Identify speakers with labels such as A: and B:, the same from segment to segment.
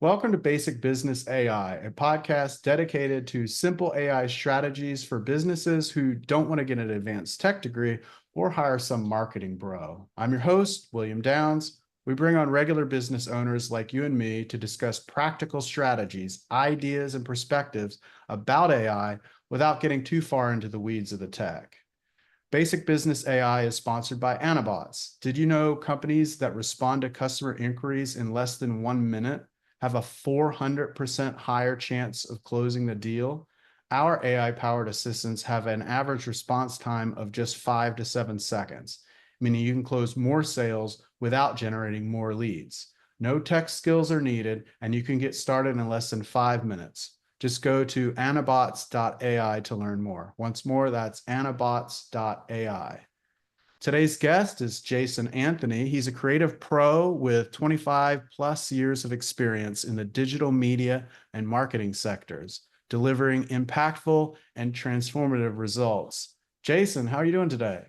A: Welcome to Basic Business AI, a podcast dedicated to simple AI strategies for businesses who don't want to get an advanced tech degree or hire some marketing bro. I'm your host, William Downs. We bring on regular business owners like you and me to discuss practical strategies, ideas, and perspectives about AI without getting too far into the weeds of the tech. Basic Business AI is sponsored by Anabots. Did you know companies that respond to customer inquiries in less than 1 minute have a 400% higher chance of closing the deal? Our AI-powered assistants have an average response time of just 5 to 7 seconds, meaning you can close more sales without generating more leads. No tech skills are needed, and you can get started in less than 5 minutes. Just go to anabots.ai to learn more. Once more, that's anabots.ai. Today's guest is Jason Anthony. He's a creative pro with 25 plus years of experience in the digital media and marketing sectors, delivering impactful and transformative results. Jason, how are you doing today?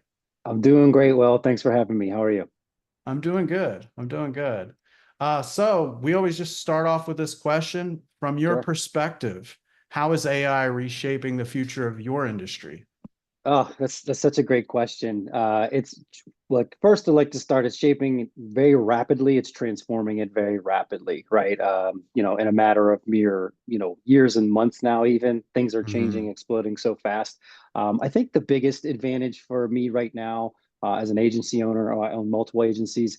B: I'm doing great. Well, thanks for having me. How are you?
A: I'm doing good. I'm doing good. So we always just start off with this question from your
B: Sure.
A: perspective. How is AI reshaping the future of your industry?
B: Oh, that's such a great question. It's like first I'd like to start. It's shaping it very rapidly. It's transforming it very rapidly, right? In a matter of mere, years and months now, even things are changing,
A: Mhm.
B: exploding so fast. I think the biggest advantage for me right now, as an agency owner, I own multiple agencies,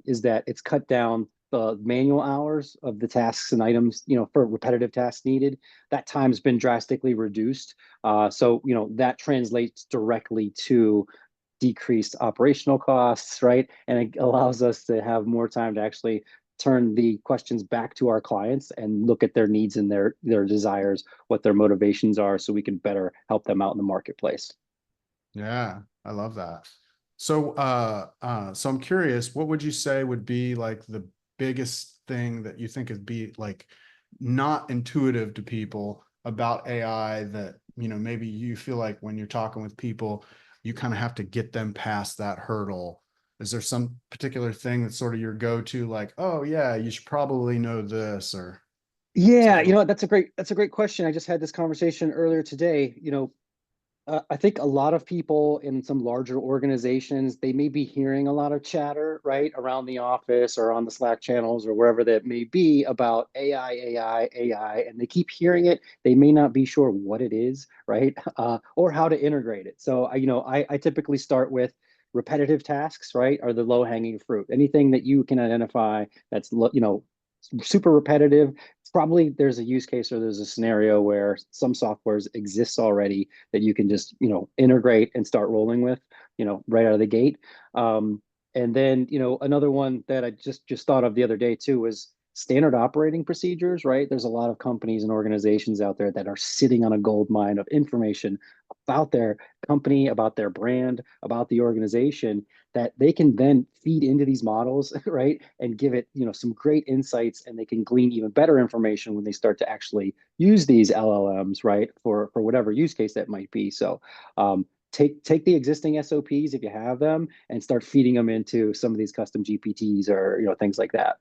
B: is that it's cut down the manual hours of the tasks and items, for repetitive tasks needed. That time's been drastically reduced. So that translates directly to decreased operational costs, right? And it allows us to have more time to actually turn the questions back to our clients and look at their needs and their desires, what their motivations are, so we can better help them out in the marketplace.
A: Yeah, I love that. So I'm curious, what would you say would be like the biggest thing that you think would be like not intuitive to people about AI that, maybe you feel like when you're talking with people, you kind of have to get them past that hurdle. Is there some particular thing that's sort of your go-to, like, oh yeah, you should probably know this or
B: Yeah,
A: something like
B: that's a great question. I just had this conversation earlier today. I think a lot of people in some larger organizations, they may be hearing a lot of chatter, right, around the office or on the Slack channels or wherever that may be about AI, AI, AI, and they keep hearing it. They may not be sure what it is, right, or how to integrate it. So, I typically start with repetitive tasks, right, are the low-hanging fruit. Anything that you can identify that's, super repetitive, probably there's a use case or there's a scenario where some softwares exists already that you can just integrate and start rolling with right out of the gate. And then another one that I just thought of the other day too was standard operating procedures, right? There's a lot of companies and organizations out there that are sitting on a gold mine of information about their company, about their brand, about the organization, that they can then feed into these models, right, and give it some great insights, and they can glean even better information when they start to actually use these LLMs, right, for whatever use case that might be. So take the existing SOPs if you have them and start feeding them into some of these custom GPTs or things like that.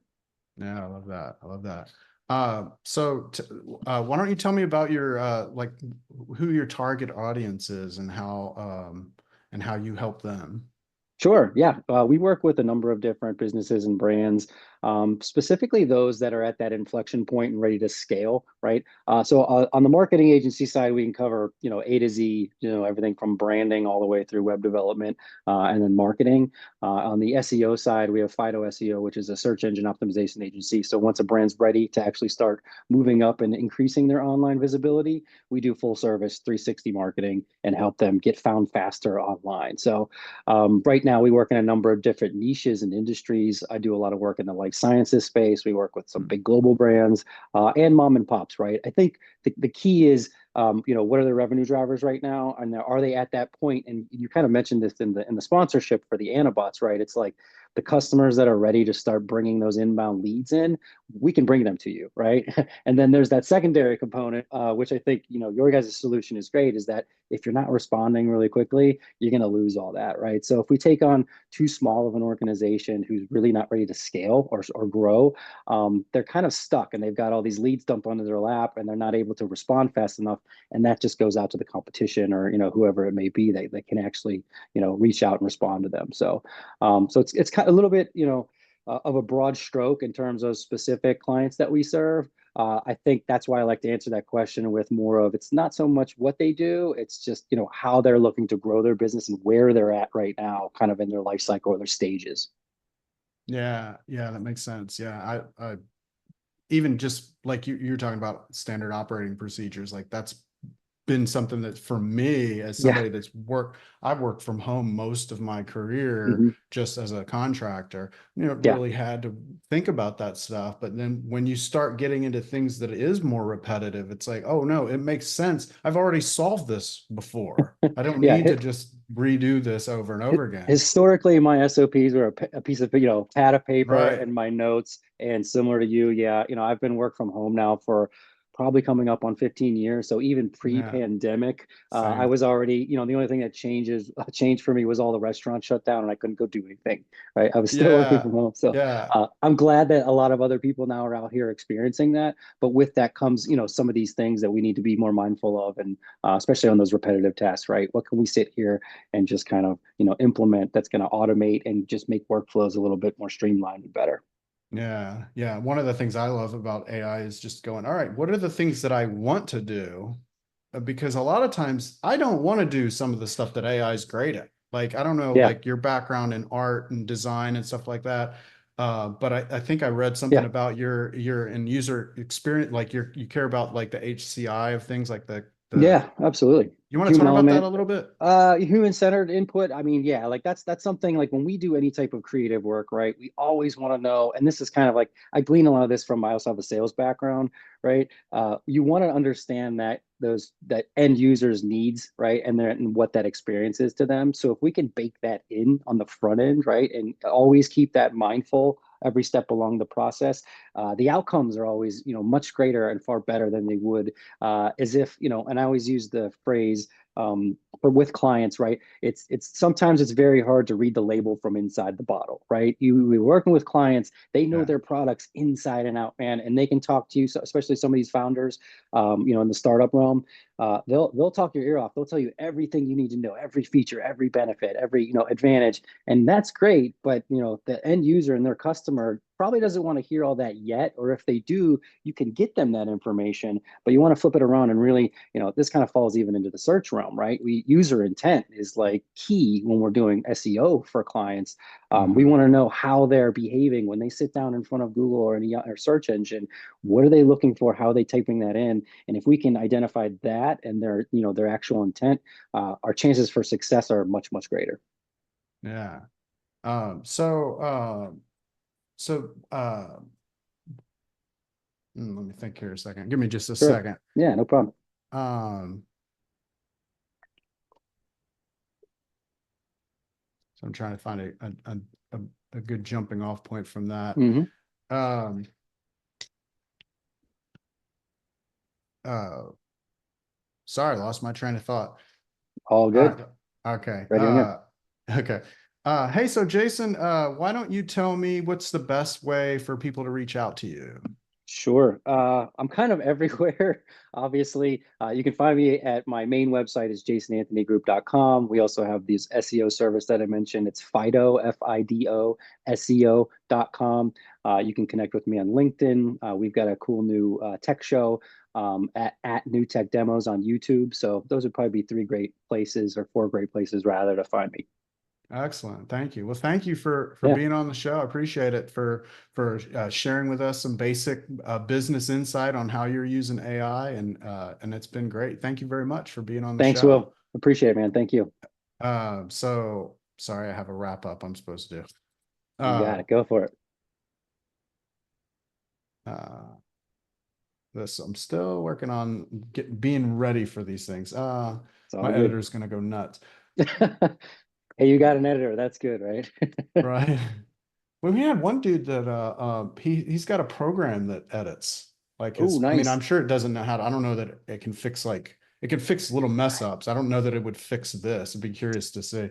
A: Yeah, I love that. I love that. Why don't you tell me about your like who your target audience is and how you help them?
B: Sure. Yeah. We work with a number of different businesses and brands, specifically those that are at that inflection point and ready to scale, right? So on the marketing agency side, we can cover, A to Z, everything from branding all the way through web development, and then marketing. On the SEO side, we have Fido SEO, which is a search engine optimization agency. So once a brand's ready to actually start moving up and increasing their online visibility, we do full service 360 marketing and help them get found faster online. So right now, we work in a number of different niches and industries. I do a lot of work in the life sciences space. We work with some big global brands and mom and pops, right? I think the key is, what are the revenue drivers right now? And are they at that point? And you kind of mentioned this in the sponsorship for the Anabots, right? It's like the customers that are ready to start bringing those inbound leads in, we can bring them to you, right? And then there's that secondary component, which I think, your guys' solution is great, is that if you're not responding really quickly, you're going to lose all that, right? So if we take on too small of an organization who's really not ready to scale or grow, they're kind of stuck and they've got all these leads dumped onto their lap and they're not able to respond fast enough. And that just goes out to the competition or, whoever it may be, they can actually, reach out and respond to them. So it's kind of a little bit, of a broad stroke in terms of specific clients that we serve. I think that's why I like to answer that question with more of, it's not so much what they do, it's just, how they're looking to grow their business and where they're at right now, kind of in their life cycle or their stages.
A: Yeah, yeah, that makes sense. Yeah, I even just like you're talking about standard operating procedures, like that's been something that for me as
B: Yeah.
A: somebody I've worked from home most of my career
B: Hmm.
A: just as a contractor,
B: Yeah.
A: really had to think about that stuff. But then when you start getting into things that is more repetitive, it's like, oh no, it makes sense. I've already solved this before. I don't
B: Yeah.
A: need to just redo this over and over again.
B: Historically, my SOPs were a piece of, pad of paper
A: Right.
B: and my notes. And similar to you, yeah, I've been work from home now for probably coming up on 15 years. So even
A: Yeah.
B: pre-pandemic, I
A: Same.
B: was already, the only thing that changed for me was all the restaurants shut down and I couldn't go do anything. Right. I was still working from
A: Yeah.
B: home. So
A: Yeah.
B: I'm glad that a lot of other people now are out here experiencing that. But with that comes, some of these things that we need to be more mindful of, and especially on those repetitive tasks, right? What can we sit here and just kind of, implement that's going to automate and just make workflows a little bit more streamlined and better?
A: Yeah, yeah. One of the things I love about AI is just going, all right, what are the things that I want to do? Because a lot of times I don't want to do some of the stuff that AI is great at. Like, I don't know,
B: Yeah.
A: like your background in art and design and stuff like that. But I think I read something
B: Yeah.
A: about your in user experience, like you care about like the HCI of things like the
B: Yeah, absolutely.
A: you want to
B: Human
A: talk about that
B: element,
A: a little bit?
B: human-centered input. I mean, yeah, like that's something like when we do any type of creative work, right? We always want to know, and this is kind of like I glean a lot of this from I also have a sales background, right? You want to understand that end users' needs, right? And what that experience is to them. So if we can bake that in on the front end, right, and always keep that mindful every step along the process, the outcomes are always, much greater and far better than they would as if, and I always use the phrase for with clients, right? It's sometimes it's very hard to read the label from inside the bottle, right? We're working with clients, they know
A: Yeah.
B: their products inside and out, man, and they can talk to you, so especially some of these founders, in the startup realm. They'll talk your ear off. They'll tell you everything you need to know, every feature, every benefit, every advantage, and that's great. But the end user and their customer probably doesn't want to hear all that yet, or if they do, you can get them that information, but you want to flip it around and really, this kind of falls even into the search realm, right? User intent is like key when we're doing SEO for clients. We
A: Mhm.
B: want to know how they're behaving when they sit down in front of Google or any or search engine. What are they looking for? How are they typing that in? And if we can identify that and their actual intent, our chances for success are much, much greater.
A: Yeah. Um, so, um, so, let me think here a second. Give me just a
B: Sure.
A: second.
B: Yeah, no problem.
A: Um, so I'm trying to find a good jumping off point from that.
B: Hmm.
A: Um, uh, sorry, I lost my train of thought.
B: All
A: All
B: good.
A: right. Okay.
B: Ready when you are.
A: Okay. Hey, so Jason, why don't you tell me what's the best way for people to reach out to you?
B: Sure. I'm kind of everywhere. Obviously, you can find me at my main website is jasonanthonygroup.com. We also have this SEO service that I mentioned. It's Fido, Fido, SEO.com. You can connect with me on LinkedIn. We've got a cool new tech show at New Tech Demos on YouTube. So those would probably be three great places or four great places rather to find me.
A: Excellent. Thank you. Well, thank you for
B: Yeah.
A: being on the show. I appreciate it for sharing with us some basic business insight on how you're using AI, and it's been great. Thank you very much for being on the
B: Thanks,
A: show.
B: Will. Appreciate it, man. Thank you.
A: So sorry, I have a wrap up I'm supposed to do.
B: You
A: Uh,
B: got it. Go for it.
A: uh, this I'm still working on being ready for these things.
B: It's all
A: My
B: good.
A: editor's gonna go nuts.
B: Hey, you got an editor. That's good, right?
A: Right. Well, we had one dude that he's got a program that edits like
B: Oh,
A: I mean,
B: nice.
A: I'm sure it doesn't know how to, I don't know that it can fix it can fix little mess ups. I don't know that it would fix this. I'd be curious to see.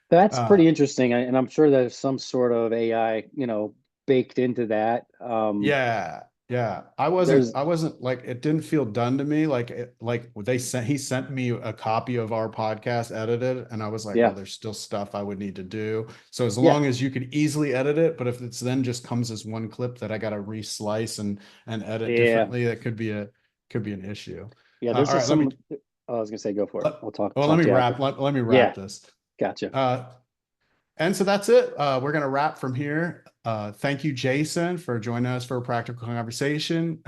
B: That's
A: Uh
B: pretty interesting. And I'm sure there's some sort of AI, baked into that.
A: yeah, yeah.
B: There's,
A: I wasn't like it didn't feel done to me. Like he sent me a copy of our podcast edited, and I was like, well,
B: yeah,
A: there's still stuff I would need to do. So as
B: yeah,
A: long as you could easily edit it, but if it's then just comes as one clip that I gotta reslice and edit
B: yeah,
A: differently, that could be an issue.
B: yeah.
A: All right, let me
B: I was gonna say, go for it.
A: let,
B: We'll talk,
A: well,
B: talk to you after.
A: let me wrap
B: Yeah,
A: this.
B: gotcha.
A: Uh, and so that's it. We're going to wrap from here. Thank you, Jason, for joining us for a practical conversation.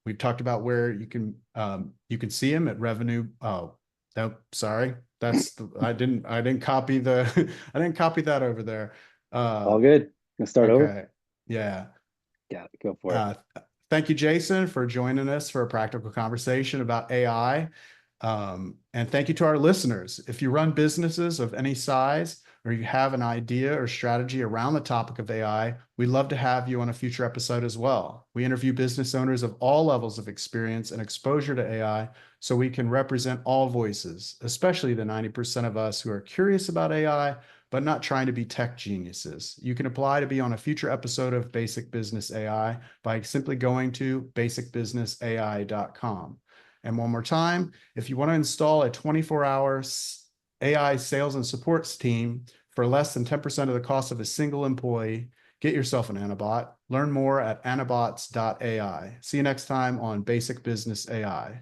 A: We've talked about where you can see him at revenue. Oh, no, sorry. I didn't copy I didn't copy that over there.
B: All good. Gonna start over.
A: Okay. Yeah.
B: Got it. Go for it.
A: Uh, Thank you, Jason, for joining us for a practical conversation about AI. And thank you to our listeners. If you run businesses of any size or you have an idea or strategy around the topic of AI, we'd love to have you on a future episode as well. We interview business owners of all levels of experience and exposure to AI so we can represent all voices, especially the 90% of us who are curious about AI but not trying to be tech geniuses. You can apply to be on a future episode of Basic Business AI by simply going to basicbusinessai.com. And one more time, if you want to install a 24-hour AI sales and supports team for less than 10% of the cost of a single employee, get yourself an Anabot. Learn more at anabots.ai. See you next time on Basic Business AI.